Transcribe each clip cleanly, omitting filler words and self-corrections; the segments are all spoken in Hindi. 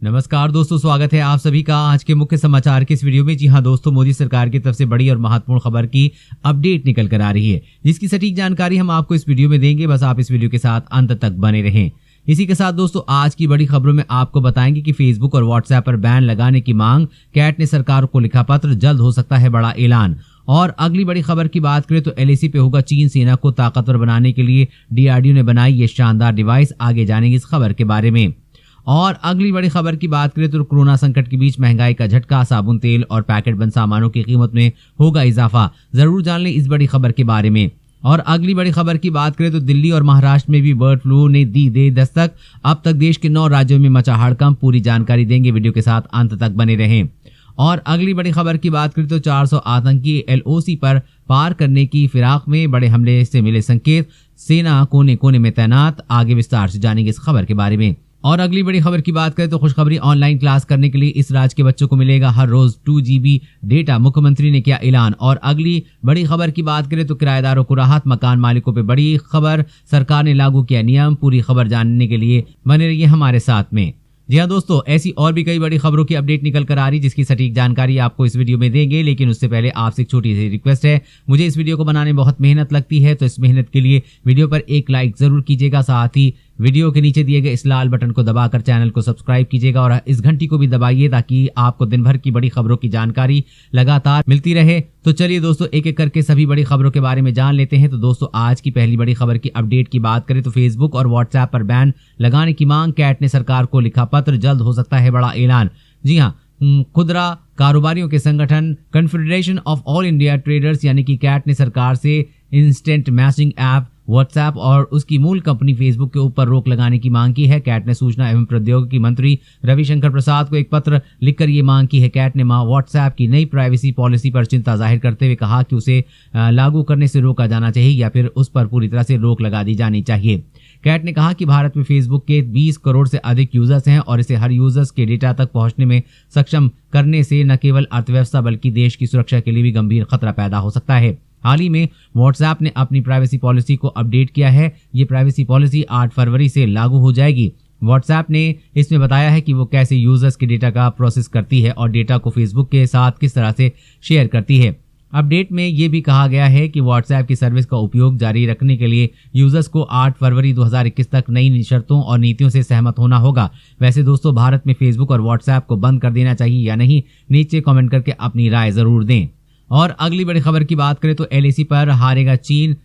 नमस्कार दोस्तों, स्वागत है आप सभी का आज के मुख्य समाचार के इस वीडियो में। जी हां दोस्तों, मोदी सरकार की तरफ से बड़ी और महत्वपूर्ण खबर की अपडेट निकल कर आ रही है, जिसकी सटीक जानकारी हम आपको इस वीडियो में देंगे। बस आप इस वीडियो के साथ अंत तक बने रहें। इसी के साथ दोस्तों, आज की बड़ी खबरों में आपको बताएंगे कि फेसबुक और व्हाट्सएप पर बैन लगाने की मांग, कैट ने सरकार को लिखा पत्र, जल्द हो सकता है बड़ा ऐलान। और अगली बड़ी खबर की बात करें तो एलएसी पे होगा चीन सेना को ताकतवर बनाने के लिए डीआरडीओ ने बनाई ये शानदार डिवाइस। आगे जानेंगे इस खबर के बारे में। और अगली बड़ी खबर की बात करें तो कोरोना संकट के बीच महंगाई का झटका, साबुन, तेल और पैकेट बंद सामानों की कीमत में होगा इजाफा। जरूर जान लें इस बड़ी खबर के बारे में। और अगली बड़ी खबर की बात करें तो दिल्ली और महाराष्ट्र में भी बर्ड फ्लू ने दी दस्तक। अब तक देश के 9 राज्यों में मचा हड़कंप। पूरी जानकारी देंगे, वीडियो के साथ अंत तक बने रहें। और अगली बड़ी खबर की बात करें तो 400 आतंकी एलओसी पर पार करने की फिराक में, बड़े हमले से मिले संकेत, सेना कोने कोने में तैनात। आगे विस्तार से जानेंगे इस खबर के बारे में। और अगली बड़ी खबर की बात करें तो खुशखबरी, ऑनलाइन क्लास करने के लिए इस राज्य के बच्चों को मिलेगा हर रोज 2 GB डेटा। मुख्यमंत्री ने किया ऐलान। और अगली बड़ी खबर की बात करें तो किराएदारों को राहत, मकान मालिकों पे बड़ी खबर, सरकार ने लागू किया नियम। पूरी खबर जानने के लिए बने रहिए हमारे साथ में। जी हाँ दोस्तों, ऐसी और भी कई बड़ी खबरों की अपडेट निकल कर आ रही, जिसकी सटीक जानकारी आपको इस वीडियो में देंगे। लेकिन उससे पहले आपसे एक छोटी सी रिक्वेस्ट है। मुझे इस वीडियो को बनाने में बहुत मेहनत लगती है, तो इस मेहनत के लिए वीडियो पर एक लाइक जरूर कीजिएगा। साथ ही वीडियो के नीचे दिए गए इस लाल बटन को दबाकर चैनल को सब्सक्राइब कीजिएगा और इस घंटी को भी दबाइए, ताकि आपको दिन भर की बड़ी खबरों की जानकारी लगातार मिलती रहे। तो चलिए दोस्तों, एक एक करके सभी बड़ी खबरों के बारे में जान लेते हैं। तो दोस्तों, आज की पहली बड़ी खबर की अपडेट की बात करें तो फेसबुक और व्हाट्सएप पर बैन लगाने की मांग, कैट ने सरकार को लिखा पत्र, जल्द हो सकता है बड़ा ऐलान। जी हाँ, खुदरा कारोबारियों के संगठन confederation of all India traders यानी कि कैट ने सरकार से इंस्टेंट मैसेजिंग ऐप व्हाट्सएप और उसकी मूल कंपनी फेसबुक के ऊपर रोक लगाने की मांग की है। कैट ने सूचना एवं प्रौद्योगिकी मंत्री रविशंकर प्रसाद को एक पत्र लिखकर ये मांग की है। कैट ने व्हाट्सएप की नई प्राइवेसी पॉलिसी पर चिंता जाहिर करते हुए कहा कि उसे लागू करने से रोका जाना चाहिए या फिर उस पर पूरी तरह से रोक लगा दी जानी चाहिए। कैट ने कहा कि भारत में फेसबुक के 20 करोड़ से अधिक यूजर्स हैं और इसे हर यूजर्स के डेटा तक पहुंचने में सक्षम करने से न केवल अर्थव्यवस्था बल्कि देश की सुरक्षा के लिए भी गंभीर खतरा पैदा हो सकता है। हाल ही में व्हाट्सएप ने अपनी प्राइवेसी पॉलिसी को अपडेट किया है। ये प्राइवेसी पॉलिसी 8 फरवरी से लागू हो जाएगी। व्हाट्सएप ने इसमें बताया है कि वो कैसे यूजर्स के डेटा का प्रोसेस करती है और डेटा को फेसबुक के साथ किस तरह से शेयर करती है। अपडेट में ये भी कहा गया है कि व्हाट्सएप की सर्विस का उपयोग जारी रखने के लिए यूजर्स को 8 फरवरी 2021 तक नई शर्तों और नीतियों से सहमत होना होगा। वैसे दोस्तों, भारत में फेसबुक और व्हाट्सएप को बंद कर देना चाहिए या नहीं, नीचे कमेंट करके अपनी राय जरूर दें। और अगली बड़ी खबर की बात करें तो एलएसी पर हारेगा चीन,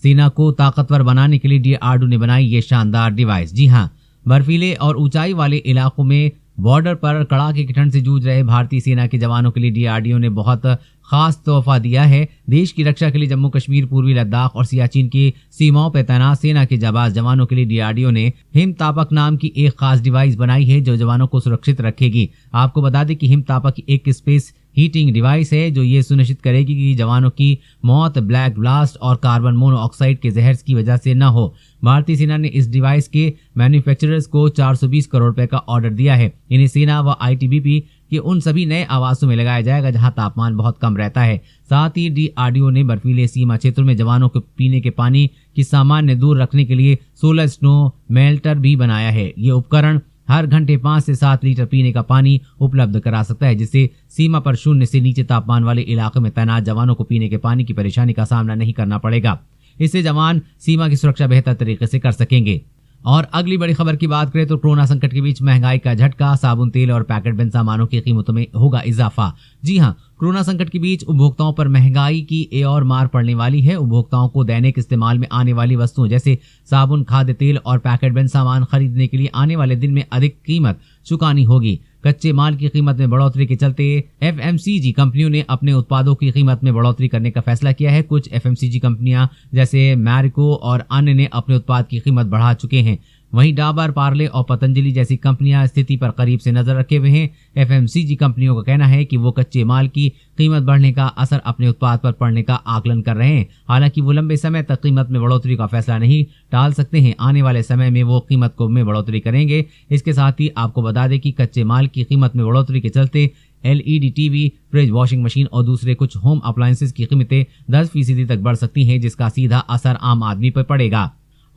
सेना को ताकतवर बनाने के लिए डीआरडीओ ने बनाई ये शानदार डिवाइस। जी हाँ, बर्फीले और ऊंचाई वाले इलाकों में बॉर्डर पर कड़ाके की ठंड से जूझ रहे भारतीय सेना के जवानों के लिए डीआरडीओ ने बहुत खास तोहफा दिया है। देश की रक्षा के लिए जम्मू कश्मीर, पूर्वी लद्दाख और सियाचिन की सीमाओं पर तैनात सेना के जाबाज जवानों के लिए डीआरडीओ ने हिमतापक नाम की एक खास डिवाइस बनाई है, जो जवानों को सुरक्षित रखेगी। आपको बता दें कि हिमतापक एक स्पेस हीटिंग डिवाइस है जो ये सुनिश्चित करेगी कि जवानों की मौत ब्लैक ब्लास्ट और कार्बन मोनोऑक्साइड के जहर की वजह से न हो। भारतीय सेना ने इस डिवाइस के मैन्युफैक्चरर्स को 420 करोड़ रुपए का ऑर्डर दिया है। इन्हें सेना व आईटीबीपी के उन सभी नए आवासों में लगाया जाएगा जहां तापमान बहुत कम रहता है। साथ ही डीआरडीओ ने बर्फीले सीमा क्षेत्रों में जवानों को पीने के पानी की सामान्य दूर रखने के लिए 16 स्नो मेल्टर भी बनाया है। ये उपकरण हर घंटे 5 से 7 लीटर पीने का पानी उपलब्ध करा सकता है, जिससे सीमा पर 0 से नीचे तापमान वाले इलाके में तैनात जवानों को पीने के पानी की परेशानी का सामना नहीं करना पड़ेगा। इससे जवान सीमा की सुरक्षा बेहतर तरीके से कर सकेंगे। और अगली बड़ी खबर की बात करें तो कोरोना संकट के बीच महंगाई का झटका, साबुन, तेल और पैकेट बंद सामानों की कीमतों में होगा इजाफा। जी हाँ, कोरोना संकट के बीच उपभोक्ताओं पर महंगाई की एक और मार पड़ने वाली है। उपभोक्ताओं को दैनिक इस्तेमाल में आने वाली वस्तुओं जैसे साबुन, खाद्य तेल और पैकेट बंद सामान खरीदने के लिए आने वाले दिन में अधिक कीमत चुकानी होगी। कच्चे माल की कीमत में बढ़ोतरी के चलते एफएमसीजी कंपनियों ने अपने उत्पादों की कीमत में बढ़ोतरी करने का फैसला किया है। कुछ एफएमसीजी कंपनियां जैसे मैरिको और अन्य ने अपने उत्पाद की कीमत बढ़ा चुके हैं। वहीं डाबर, पार्ले और पतंजलि जैसी कंपनियां स्थिति पर करीब से नजर रखे हुए हैं। एफएमसीजी कंपनियों का कहना है कि वो कच्चे माल की कीमत बढ़ने का असर अपने उत्पाद पर पड़ने का आकलन कर रहे हैं। हालांकि वो लंबे समय तक कीमत में बढ़ोतरी का फैसला नहीं टाल सकते हैं। आने वाले समय में वो कीमत को में बढ़ोतरी करेंगे। इसके साथ ही आपको बता दें कि कच्चे माल की कीमत में बढ़ोतरी के चलते LED TV, fridge, washing machine और दूसरे कुछ होम अप्लायंसेस की कीमतें 10% तक बढ़ सकती हैं, जिसका सीधा असर आम आदमी पर पड़ेगा।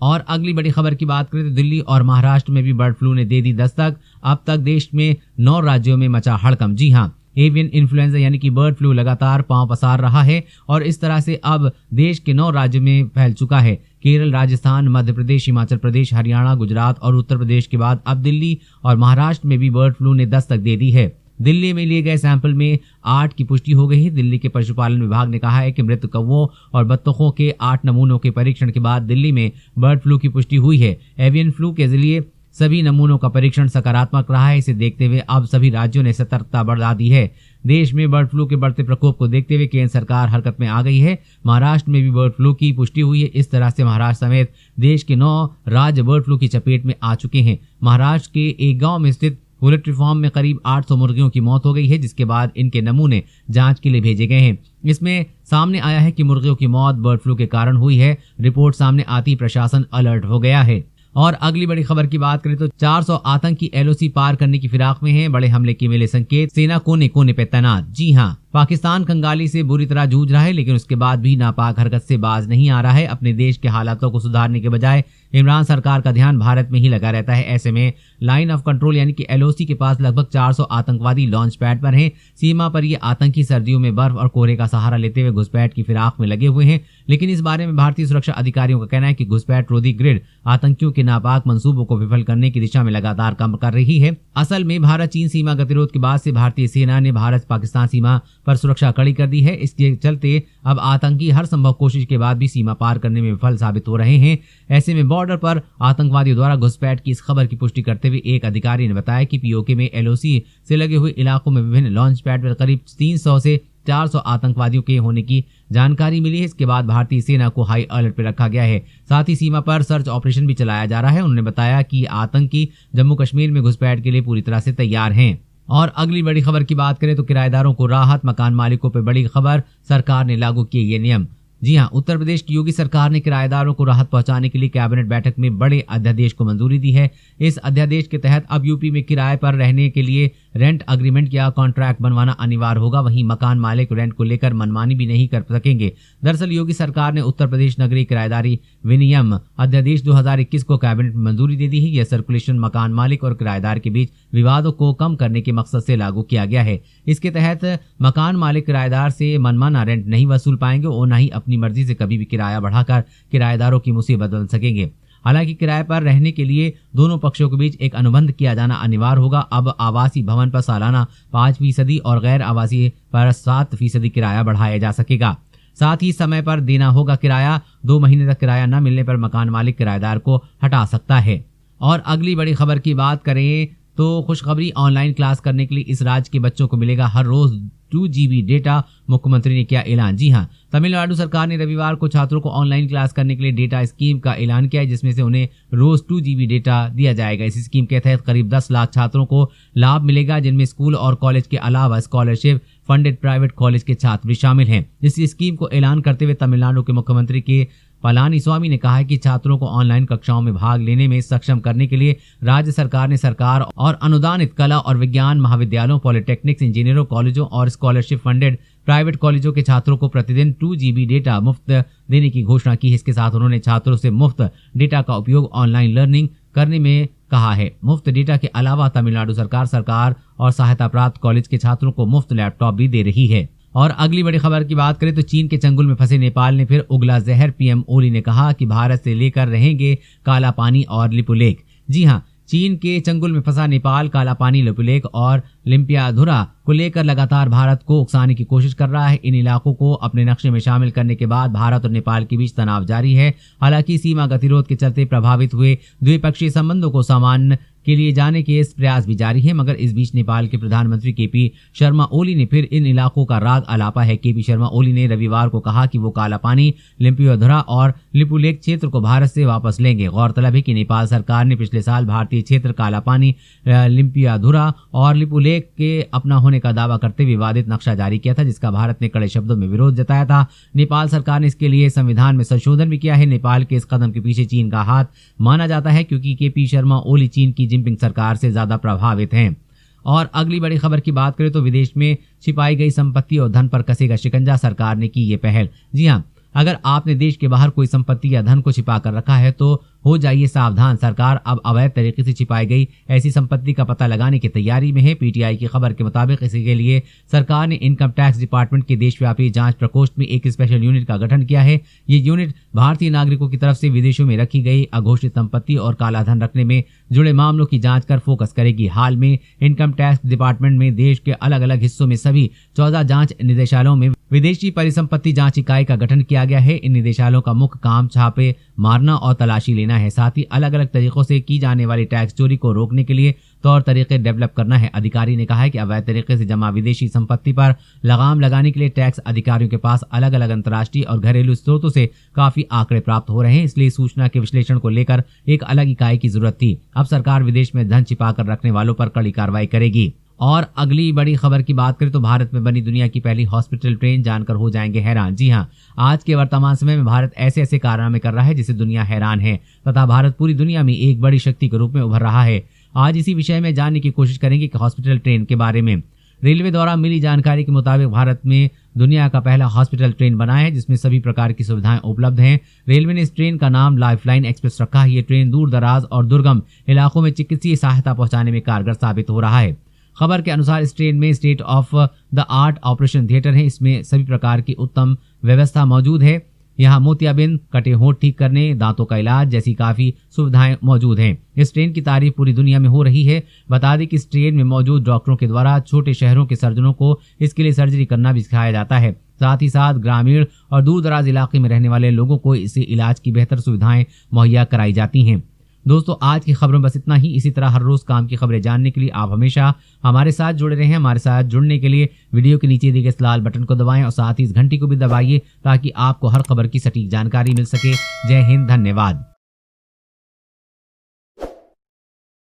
और अगली बड़ी खबर की बात करें तो दिल्ली और महाराष्ट्र में भी बर्ड फ्लू ने दे दी दस्तक। अब तक देश में 9 राज्यों में मचा हड़कंप। जी हां, एवियन इन्फ्लुएंजा यानी कि बर्ड फ्लू लगातार पांव पसार रहा है और इस तरह से अब देश के 9 राज्यों में फैल चुका है। केरल, राजस्थान, मध्य प्रदेश, हिमाचल प्रदेश, हरियाणा, गुजरात और उत्तर प्रदेश के बाद अब दिल्ली और महाराष्ट्र में भी बर्ड फ्लू ने दस्तक दे दी है। दिल्ली में लिए गए सैंपल में 8 की पुष्टि हो गई है। दिल्ली के पशुपालन विभाग ने कहा है कि मृत कौवों और बत्तखों के 8 नमूनों के परीक्षण के बाद दिल्ली में बर्ड फ्लू की पुष्टि हुई है। एवियन फ्लू के जरिए सभी नमूनों का परीक्षण सकारात्मक रहा है। इसे देखते हुए अब सभी राज्यों ने सतर्कता बढ़ा दी है। देश में बर्ड फ्लू के बढ़ते प्रकोप को देखते हुए केंद्र सरकार हरकत में आ गई है। महाराष्ट्र में भी बर्ड फ्लू की पुष्टि हुई है। इस तरह से महाराष्ट्र समेत देश के 9 राज्य बर्ड फ्लू की चपेट में आ चुके हैं। महाराष्ट्र के एक गांव में स्थित पोल्ट्री फार्म में करीब 800 मुर्गियों की मौत हो गई है, जिसके बाद इनके नमूने जांच के लिए भेजे गए हैं। इसमें सामने आया है कि मुर्गियों की मौत बर्ड फ्लू के कारण हुई है। रिपोर्ट सामने आती प्रशासन अलर्ट हो गया है। और अगली बड़ी खबर की बात करें तो 400 आतंकी एलओसी पार करने की फिराक में हैं। बड़े हमले के मिले संकेत, सेना कोने कोने पे तैनात। जी हां, पाकिस्तान कंगाली से बुरी तरह जूझ रहा है, लेकिन उसके बाद भी नापाक हरकत से बाज नहीं आ रहा है। अपने देश के हालातों को सुधारने के बजाय इमरान सरकार का ध्यान भारत में ही लगा रहता है। ऐसे में लाइन ऑफ कंट्रोल यानी कि एलओसी के पास लगभग 400 आतंकवादी लॉन्च पैड पर हैं। सीमा पर ये आतंकी सर्दियों में बर्फ और कोहरे का सहारा लेते हुए घुसपैठ की फिराक में लगे हुए हैं। लेकिन इस बारे में भारतीय सुरक्षा अधिकारियों का कहना है कि घुसपैठ रोधी ग्रिड आतंकियों के नापाक मंसूबों को विफल करने की दिशा में लगातार काम कर रही है। असल में भारत चीन सीमा गतिरोध के बाद से भारतीय सेना ने भारत पाकिस्तान सीमा पर सुरक्षा कड़ी कर दी है। इसके चलते अब आतंकी हर संभव कोशिश के बाद भी सीमा पार करने में विफल साबित हो रहे हैं। ऐसे में बॉर्डर पर आतंकवादियों द्वारा घुसपैठ की इस खबर की पुष्टि करते हुए एक अधिकारी ने बताया कि पीओके में एलओसी से लगे हुए इलाकों में विभिन्न लॉन्च पैड पर करीब 300 से 400 आतंकवादियों के होने की जानकारी मिली है। इसके बाद भारतीय सेना को हाई अलर्ट पर रखा गया है। साथ ही सीमा पर सर्च ऑपरेशन भी चलाया जा रहा है। उन्होंने बताया कि आतंकी जम्मू कश्मीर में घुसपैठ के लिए पूरी तरह से तैयार हैं। और अगली बड़ी खबर की बात करें तो किराएदारों को राहत, मकान मालिकों पर बड़ी खबर, सरकार ने लागू किए ये नियम। जी हां, उत्तर प्रदेश की योगी सरकार ने किराएदारों को राहत पहुंचाने के लिए कैबिनेट बैठक में बड़े अध्यादेश को मंजूरी दी है। इस अध्यादेश के तहत अब यूपी में किराए पर रहने के लिए रेंट अग्रीमेंट या कॉन्ट्रैक्ट बनवाना अनिवार्य होगा। वहीं मकान मालिक रेंट को लेकर मनमानी भी नहीं कर सकेंगे। दरअसल योगी सरकार ने उत्तर प्रदेश नगरीय किराएदारी विनियम अध्यादेश 2021 को कैबिनेट में मंजूरी दे दी है। यह सर्कुलेशन मकान मालिक और किराएदार के बीच विवादों को कम करने के मकसद से लागू किया गया है। इसके तहत मकान मालिक किराएदार से मनमाना रेंट नहीं वसूल पाएंगे और न ही अपनी मर्जी से कभी भी किराया बढ़ाकर किराएदारों की मुसीबत बदल सकेंगे। हालांकि किराए पर रहने के लिए दोनों पक्षों के बीच एक अनुबंध किया जाना अनिवार्य होगा। अब आवासीय भवन पर सालाना 5% और गैर आवासीय पर 7% किराया बढ़ाया जा सकेगा। साथ ही समय पर देना होगा किराया। 2 महीने तक किराया न मिलने पर मकान मालिक किराएदार को हटा सकता है। और अगली बड़ी खबर की बात करें तो खुशखबरी, ऑनलाइन क्लास करने के लिए इस राज्य के बच्चों को मिलेगा हर रोज 2 GB डेटा। मुख्यमंत्री ने किया ऐलान। जी हां, तमिलनाडु सरकार ने रविवार को छात्रों को ऑनलाइन क्लास करने के लिए डेटा स्कीम का ऐलान किया है, जिसमें से उन्हें रोज 2 GB डेटा दिया जाएगा। इस स्कीम के तहत करीब 10 लाख छात्रों को लाभ मिलेगा, जिनमें स्कूल और कॉलेज के अलावा स्कॉलरशिप फंडेड प्राइवेट कॉलेज के छात्र भी शामिल हैं। इस स्कीम को ऐलान करते हुए तमिलनाडु के मुख्यमंत्री के पलानीस्वामी ने कहा है कि छात्रों को ऑनलाइन कक्षाओं में भाग लेने में सक्षम करने के लिए राज्य सरकार ने सरकार और अनुदानित कला और विज्ञान महाविद्यालयों, पॉलिटेक्निक्स, इंजीनियरों कॉलेजों और स्कॉलरशिप फंडेड प्राइवेट कॉलेजों के छात्रों को प्रतिदिन 2 GB डेटा मुफ्त देने की घोषणा की है। इसके साथ उन्होंने छात्रों से मुफ्त डेटा का उपयोग ऑनलाइन लर्निंग करने में कहा है। मुफ्त डेटा के अलावा तमिलनाडु सरकार और सहायता प्राप्त कॉलेज के छात्रों को मुफ्त लैपटॉप भी दे रही है। और अगली बड़ी खबर की बात करें तो चीन के चंगुल में फंसे नेपाल ने फिर उगला जहर। पीएम ओली ने कहा कि भारत से लेकर रहेंगे काला पानी और लिपुलेख। जी हां, चीन के चंगुल में फंसा नेपाल काला पानी, लिपुलेख और लिम्पियाधुरा को लेकर लगातार भारत को उकसाने की कोशिश कर रहा है। इन इलाकों को अपने नक्शे में शामिल करने के बाद भारत और नेपाल के बीच तनाव जारी है। हालांकि सीमा गतिरोध के चलते प्रभावित हुए द्विपक्षीय संबंधों को सामान्य के लिए जाने के प्रयास भी जारी है। मगर इस बीच नेपाल के प्रधानमंत्री केपी शर्मा ओली ने फिर इन इलाकों का राग अलापा है। केपी शर्मा ओली ने रविवार को कहा कि वो काला पानी, लिम्पियाधुरा और लिपुलेख क्षेत्र को भारत से वापस लेंगे। गौरतलब है कि नेपाल सरकार ने पिछले साल भारतीय क्षेत्र काला पानी, लिम्पियाधुरा और लिपुलेख के अपना होने का दावा करते विवादित नक्शा जारी किया था, जिसका भारत ने कड़े शब्दों में विरोध जताया था। नेपाल सरकार ने इसके लिए संविधान में संशोधन भी किया है। नेपाल के इस कदम के पीछे चीन का हाथ माना जाता है, क्योंकि केपी शर्मा ओली चीन की जिनपिंग सरकार से ज्यादा प्रभावित हैं। और अगली बड़ी खबर की बात करें तो विदेश में छिपाई गई संपत्ति और धन पर कसेगा शिकंजा, सरकार ने की ये पहल। जी हां, अगर आपने देश के बाहर कोई संपत्ति या धन को छिपा कर रखा है तो हो जाइए सावधान। सरकार अब अवैध तरीके से छिपाई गई ऐसी संपत्ति का पता लगाने की तैयारी में है। पीटीआई की खबर के मुताबिक इसी के लिए सरकार ने इनकम टैक्स डिपार्टमेंट के देशव्यापी जांच प्रकोष्ठ में एक स्पेशल यूनिट का गठन किया है। ये यूनिट भारतीय नागरिकों की तरफ से विदेशों में रखी गई अघोषित संपत्ति और कालाधन रखने में जुड़े मामलों की जांच कर फोकस करेगी। हाल में इनकम टैक्स डिपार्टमेंट में देश के अलग अलग हिस्सों में सभी 14 जांच निदेशालयों में विदेशी परिसंपत्ति जांच इकाई का गठन किया गया है। इन निदेशालयों का मुख्य काम छापे मारना और तलाशी लेना है। साथ ही अलग अलग तरीकों से की जाने वाली टैक्स चोरी को रोकने के लिए तौर तरीके डेवलप करना है। अधिकारी ने कहा है कि अवैध तरीके से जमा विदेशी संपत्ति पर लगाम लगाने के लिए टैक्स अधिकारियों के पास अलग अलग अंतर्राष्ट्रीय और घरेलू स्रोतों से काफी आंकड़े प्राप्त हो रहे हैं। इसलिए सूचना के विश्लेषण को लेकर एक अलग इकाई की जरूरत थी। अब सरकार विदेश में धन छिपाकर रखने वालों पर कड़ी कार्रवाई करेगी। और अगली बड़ी खबर की बात करें तो भारत में बनी दुनिया की पहली हॉस्पिटल ट्रेन जानकर हो जाएंगे हैरान। जी हां, आज के वर्तमान समय में भारत ऐसे ऐसे कारनामे कर रहा है जिससे दुनिया हैरान है तथा भारत पूरी दुनिया में एक बड़ी शक्ति के रूप में उभर रहा है। आज इसी विषय में जानने की कोशिश करेंगे कि हॉस्पिटल ट्रेन के बारे में। रेलवे द्वारा मिली जानकारी के मुताबिक भारत में दुनिया का पहला हॉस्पिटल ट्रेन बना है जिसमें सभी प्रकार की सुविधाएं उपलब्ध हैं। रेलवे ने इस ट्रेन का नाम लाइफलाइन एक्सप्रेस रखा है। ये ट्रेन दूर दराज और दुर्गम इलाकों में चिकित्सीय सहायता पहुंचाने में कारगर साबित हो रहा है। खबर के अनुसार इस ट्रेन में state of the art operation theatre है। इसमें सभी प्रकार की उत्तम व्यवस्था मौजूद है। यहाँ मोतियाबिंद, कटे होंठ ठीक करने, दांतों का इलाज जैसी काफी सुविधाएं मौजूद हैं। इस ट्रेन की तारीफ पूरी दुनिया में हो रही है। बता दें कि इस ट्रेन में मौजूद डॉक्टरों के द्वारा छोटे शहरों के सर्जनों को इसके लिए सर्जरी करना भी सिखाया जाता है। साथ ही साथ ग्रामीण और दूर दराज इलाके में रहने वाले लोगों को इससे इलाज की बेहतर सुविधाएं मुहैया कराई जाती हैं। दोस्तों, आज की खबरों में बस इतना ही। इसी तरह हर रोज काम की खबरें जानने के लिए आप हमेशा हमारे साथ जुड़े रहें। हमारे साथ जुड़ने के लिए वीडियो के नीचे दिए गए लाल बटन को दबाएं और साथ ही इस घंटी को भी दबाइए ताकि आपको हर खबर की सटीक जानकारी मिल सके। जय हिंद, धन्यवाद।